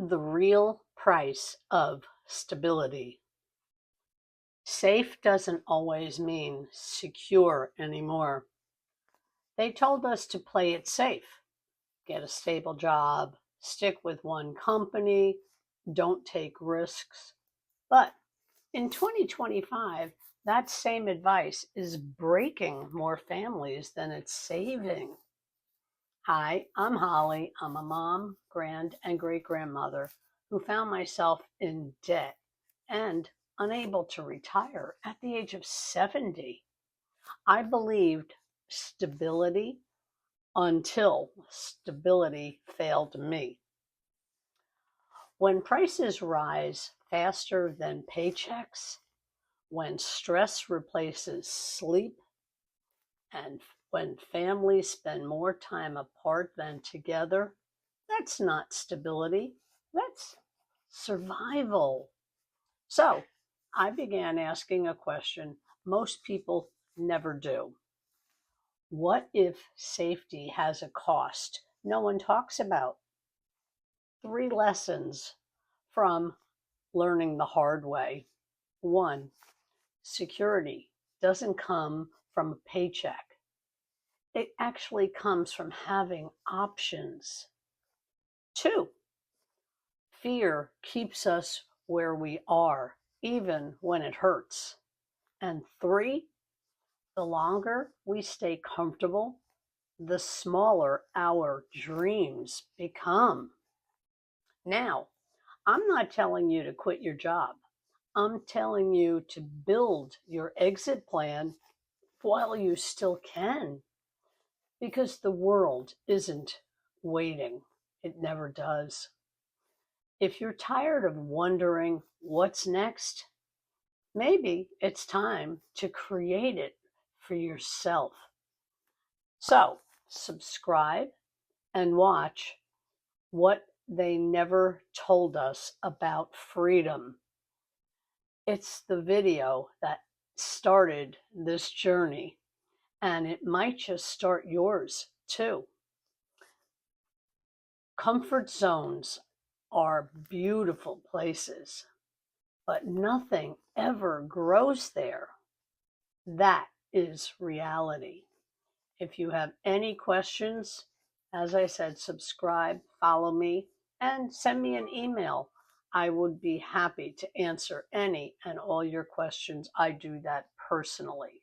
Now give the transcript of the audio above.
The real price of stability. Safe doesn't always mean secure anymore. They told us to play it safe, get a stable job, stick with one company, don't take risks. But in 2025, that same advice is breaking more families than it's saving. Hi, I'm Holly. I'm a mom, and great grandmother who found myself in debt and unable to retire at the age of 70. I believed stability until stability failed me. When prices rise faster than paychecks, when stress replaces sleep, and when families spend more time apart than together, that's not stability, that's survival. So I began asking a question most people never do. What if safety has a cost no one talks about? 3 lessons from learning the hard way. 1, security doesn't come from a paycheck. It actually comes from having options. 2, fear keeps us where we are, even when it hurts. And 3, the longer we stay comfortable, the smaller our dreams become. Now, I'm not telling you to quit your job. I'm telling you to build your exit plan while you still can, because the world isn't waiting. It never does. If you're tired of wondering what's next, maybe it's time to create it for yourself. So, subscribe and watch What They Never Told Us About Freedom. It's the video that started this journey, and it might just start yours too. Comfort zones are beautiful places, but nothing ever grows there. That is reality. If you have any questions, as I said, subscribe, follow me, and send me an email. I would be happy to answer any and all your questions. I do that personally.